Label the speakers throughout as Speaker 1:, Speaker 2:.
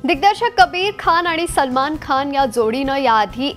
Speaker 1: दिग्दर्शक कबीर खान आणि सलमान खान या जोडीनं याआधी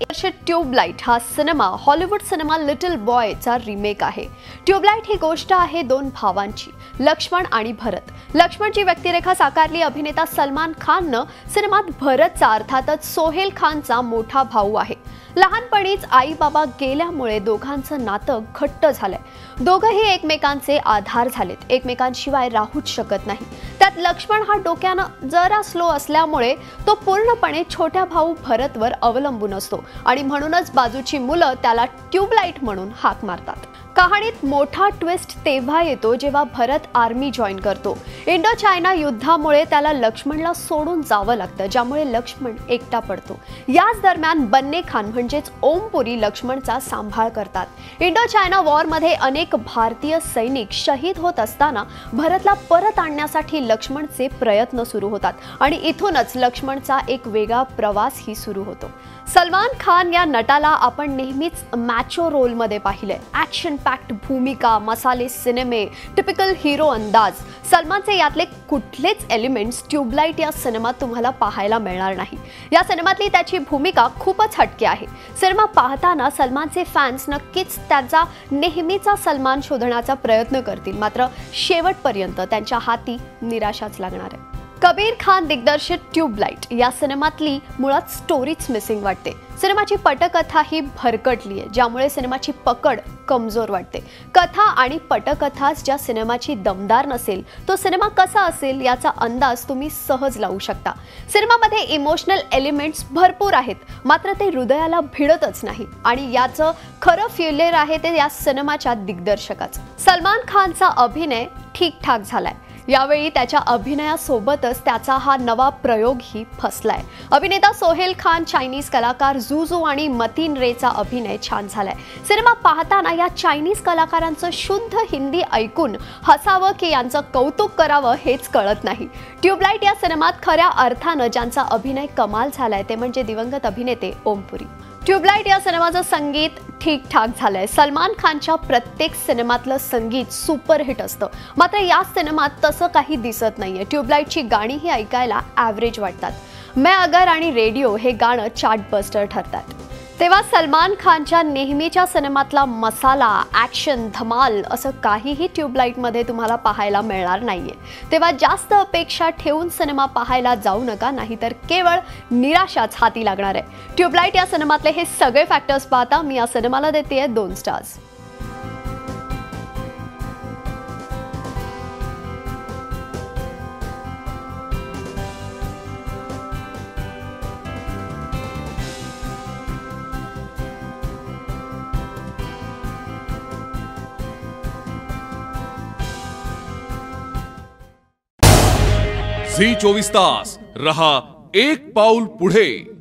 Speaker 1: ट्यूबलाइट हा सिनेमा हॉलिवूड सिनेमा लिटिल बॉयचा रिमेक आहे। ट्यूबलाइट ही गोष्ट आहे दोन भावांची, लक्ष्मण आणि भरत। लक्ष्मणची व्यक्तिरेखा साकारली अभिनेता सलमान खाननं। सिनेमात भरतचा अर्थातच सोहेल खानचा मोठा भाऊ आहे। लहानपणीच आई बाबा गेल्यामुळे दोघांचं नातं घट्ट झालंय। दोघंही एकमेकांचे आधार झालेत, एकमेकांशिवाय राहूच शकत नाही। त्यात लक्ष्मण हा डोक्यानं जरा स्लो असल्यामुळे तो पूर्णपणे छोट्या भाऊ भरतवर अवलंबून असतो आणि म्हणूनच बाजूची मुलं त्याला ट्यूबलाइट म्हणून हाक मारतात। कहाणीत मोठा ट्विस्ट तेव्हा येतो जेव्हा भरत आर्मी जॉइन करतो। इंडो चायना युद्धामुळे त्याला लक्ष्मणला सोडून जावं लागतं, ज्यामुळे लक्ष्मण एकटा पडतो। याच दरम्यान बन्ने खान म्हणजेच ओमपुरी लक्ष्मणचा सांभाळ करतात। इंडो चायना वॉरमध्ये अनेक भारतीय सैनिक शहीद होत असताना भरतला परत आणण्यासाठी लक्ष्मणचे प्रयत्न सुरू होतात आणि इथूनच लक्ष्मणचा एक वेगळा प्रवासही सुरू होतो। सलमान खान या नटाला आपण नेहमीच मॅचो रोलमध्ये पाहिलंय। ॲक्शन पॅक्ड भूमिका, मसाले सिनेमे, टिपिकल हिरो अंदाज। सलमानचे यातले कुठलेच एलिमेंट्स ट्यूबलाइट या सिनेमात तुम्हाला पाहायला मिळणार नाही। या सिनेमातली त्याची भूमिका खूपच हटके आहे। सिनेमा पाहताना सलमानचे फॅन्स नक्कीच त्याचा नेहमीचा सलमान शोधण्याचा प्रयत्न करतील, मात्र शेवटपर्यंत त्यांच्या हाती निराशाच लागणार आहे। कबीर खान दिग्दर्शित ट्यूबलाइट या सिनेमातली मुळात स्टोरीच मिसिंग वाटते। सिनेमाची पटकथा ही भरकटली आहे, ज्यामुळे सिनेमाची पकड कमजोर वाटते। कथा आणि पटकथाच ज्या सिनेमाची दमदार नसेल, तो सिनेमा कसा असेल याचा अंदाज तुम्ही सहज लावू शकता। सिनेमामध्ये इमोशनल एलिमेंट्स भरपूर आहेत, मात्र ते हृदयाला भिडतच नाही आणि याचं खरं फेल्युअर आहे ते या सिनेमाच्या दिग्दर्शकाचं। सलमान खानचा अभिनय ठीकठाक झालाय। यावेळी त्याच्या अभिनयासोबतच त्याचा हा नवा प्रयोगही फसलाय। अभिनेता सोहेल खान, चायनीज कलाकार जुजू आणि मतीन रेचा अभिनय छान झालाय। सिनेमा पाहताना या चायनीज कलाकारांचं शुद्ध हिंदी ऐकून हसावं की यांचं कौतुक करावं हेच कळत नाही। ट्यूबलाइट या सिनेमात खऱ्या अर्थानं ज्यांचा अभिनय कमाल झालाय ते म्हणजे दिवंगत अभिनेते ओमपुरी। ट्यूबलाइट या सिनेमाचं संगीत ठीकठाक झालंय। सलमान खानच्या प्रत्येक सिनेमातलं संगीत सुपरहिट असतं, मात्र या सिनेमात तसं काही दिसत नाहीये। ट्यूबलाइटची गाणीही ऐकायला ॲव्हरेज वाटतात। मैं अगर आणि रेडिओ हे गाणं चार्टबस्टर ठरतात। तेव्हा सलमान खानच्या नेहमीच्या सिनेमातला मसाला, ॲक्शन, धमाल असं काहीही ट्यूबलाइटमध्ये तुम्हाला पाहायला मिळणार नाहीये। तेव्हा जास्त अपेक्षा ठेवून सिनेमा पाहायला जाऊ नका, नाहीतर केवळ निराशाच हाती लागणार आहे। ट्यूबलाइट या सिनेमातले हे सगळे फॅक्टर्स पाहता मी या सिनेमाला देते 2 स्टार्स।
Speaker 2: झी 24 तास रहा एक पाऊल पुढे।